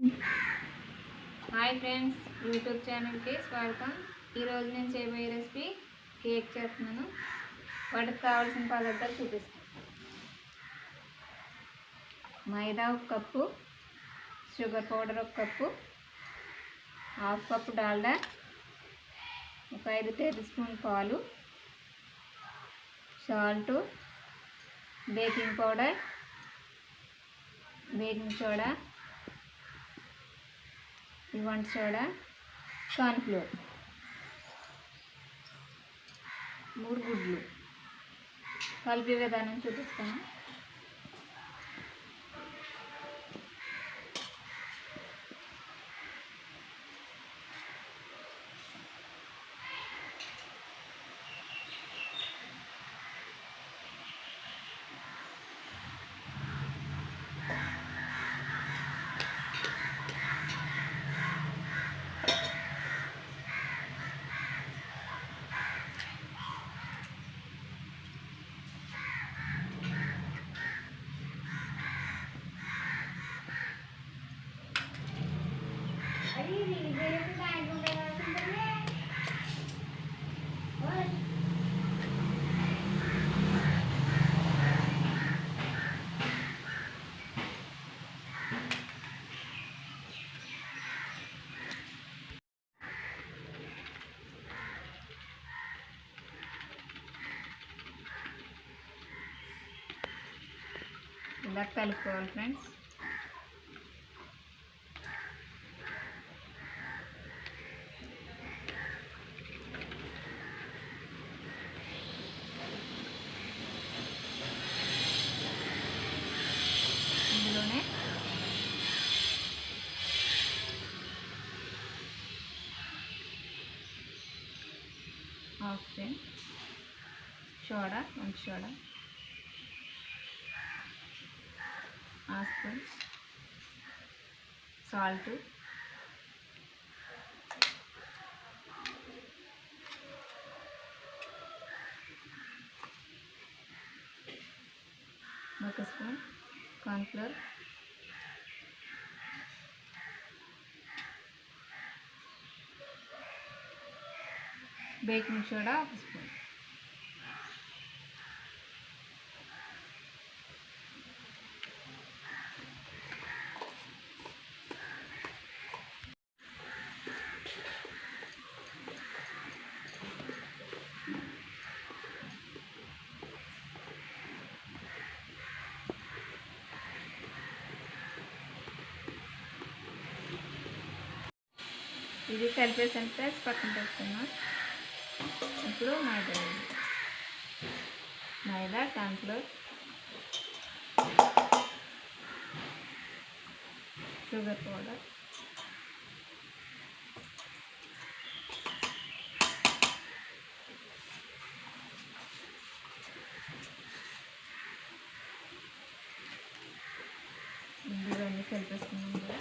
Hi friends, YouTube ఛానల్కి స్వాగతం. ఈరోజు నేను చేయబోయే రెసిపీ కేక్ చేస్తున్నాను. వాటికి కావాల్సిన పదార్థాలు చూపిస్తాను. మైదా 1 cup, sugar powder 1 cup, 1/2 cup Dalda, ఒక 5 టేబుల్ స్పూన్ పాలు, salt, baking powder, baking soda, వంట సోడా, కార్న్ఫ్లోర్, 3 గుడ్లు. కలిపే విధానం చూపిస్తాను. ఇలా కలుపుకోవాలి ఫ్రెండ్స్. ఇందులోనే హాఫ్ స్పూన్ సోడా, వంట సోడా, 1 స్పూన్ సాల్ట్, ఒక spoon cornflour, baking soda 1 spoon. ఇది కలిపేసిన ప్లేస్ పక్కన పెట్టుకున్నాం. ఇప్పుడు మైదా, కార్న్ఫ్లోర్, షుగర్ పౌడర్, ఇవన్నీ కలిపేసుకున్నాం కదా.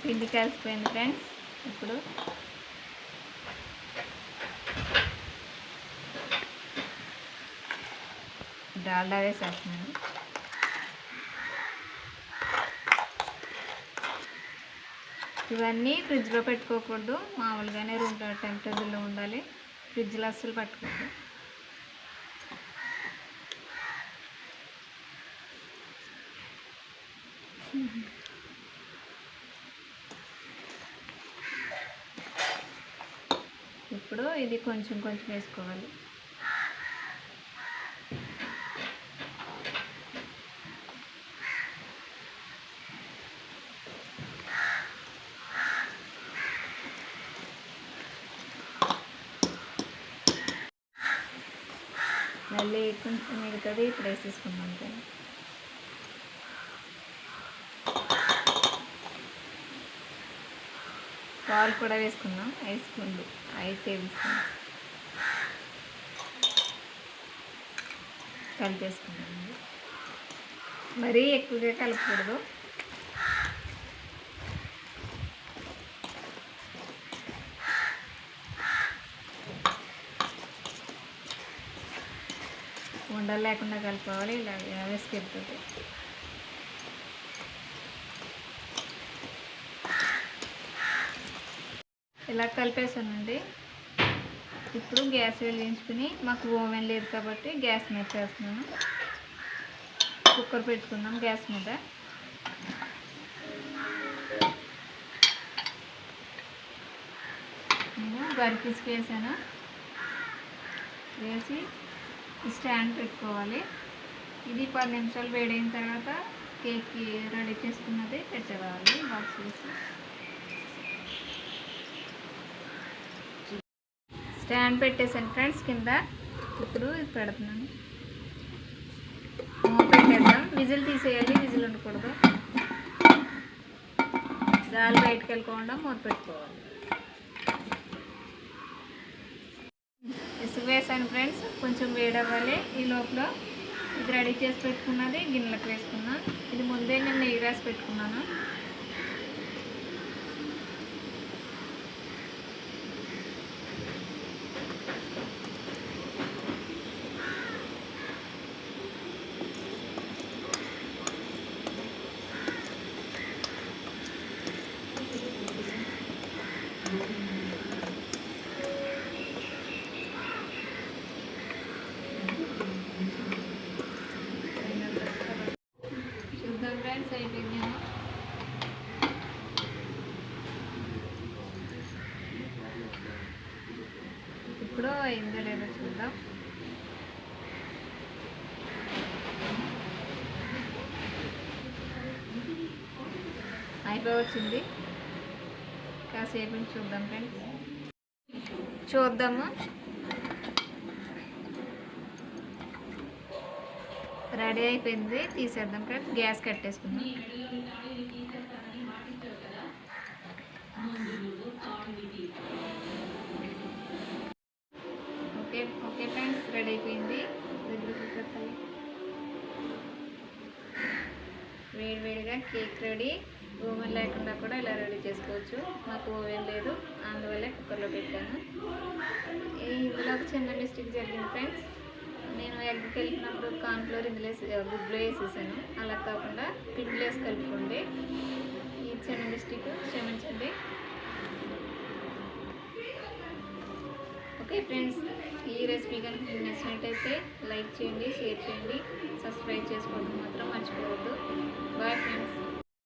పిండి కలిసిపోయింది ఫ్రెండ్స్. ఇప్పుడు డాల్డా వేసేస్తున్నాను. ఇవన్నీ ఫ్రిడ్జ్లో పెట్టుకోకూడదు, మామూలుగానే రూమ్ టెంపరేచర్లో ఉండాలి. ఫ్రిడ్జ్లో అస్సలు పట్టుకోకూడదు. ఇప్పుడు ఇది కొంచెం కొంచెం వేసుకోవాలి. మళ్ళీ కొంచెం మిగతాది ఇప్పుడు వేసేసుకున్నాం కదా. పాలు కూడా వేసుకున్నాం, 5 స్పూన్లు, 5 టేబుల్ స్పూన్ కలిపేసుకున్నాం. మరీ ఎక్కువగా కలపకూడదు. ఉండలు లేకుండా కలుపుకోవాలి. ఇలా వేసుకెళ్తుంది. ఇలా కలిపేసానండి. ఇప్పుడు గ్యాస్ వెలిగించుకుని, మాకు ఓవెన్ లేదు కాబట్టి గ్యాస్ మీద చేస్తున్నాను. కుక్కర్ పెట్టుకుందాం గ్యాస్ మీద. నేను గరికిసుకు వేసాను. వేసి స్టాండ్ పెట్టుకోవాలి. ఇది 10 నిమిషాలు వేడైన తర్వాత కేక్కి రెడీ చేసుకున్నది పెట్టేవాళ్ళు బాక్స్ వేసి. స్టాండ్ పెట్టేసాను ఫ్రెండ్స్ కింద. ఇప్పుడు ఇది పెడుతున్నాను. మూత పెట్టేద్దాం. విజిల్ తీసేయాలి, విజిల్ ఉండకూడదు. గాలి బయటకు వెళ్ళకుండా మూత పెట్టుకోవాలి. ఇసుక వేసాను ఫ్రెండ్స్, కొంచెం వేడవ్వాలి. ఈ లోపల ఇది రెడీ చేసి పెట్టుకున్నది గిన్నెలకు వేసుకున్నాను. ఇది ముందే నేను నెయ్యి రాసి పెట్టుకున్నాను. చూద్దాం ఫ్రెండ్స్, అయిపోయిందేమో. ఇప్పుడు అయిందో లేదో చూద్దాం. అయిపోవచ్చింది. కాసేపు చూద్దాం ఫ్రెండ్స్. చూద్దాము. రెడీ అయిపోయింది, తీసేద్దాం ఫ్రెండ్స్. గ్యాస్ కట్టేసుకుందాం. ఓకే ఫ్రెండ్స్, రెడీ అయిపోయింది. వేడివేడిగా కేక్ రెడీ. ఓవెన్ లేకుండా కూడా ఇలా రెడీ చేసుకోవచ్చు. మాకు ఓవెన్ లేదు, అందువల్లే కుక్కర్లో పెట్టాను. ఇందులో ఒక చిన్న మిస్టేక్ జరిగింది ఫ్రెండ్స్. నేను ఎగ్ కలిపినప్పుడు కార్న్ఫ్లోర్ ఇందులో గుడ్లో వేసేసాను. అలా కాకుండా పిండిలో వేసి కలుపుకోండి. ఈ చిన్న మిస్టేక్ క్షమించండి. ఓకే ఫ్రెండ్స్, ఈ రెసిపీ కనుక మీకు నచ్చినట్టయితే లైక్ చేయండి, షేర్ చేయండి, సబ్స్క్రైబ్ చేసుకోవడం మాత్రం మర్చిపోవద్దు. Bye friends.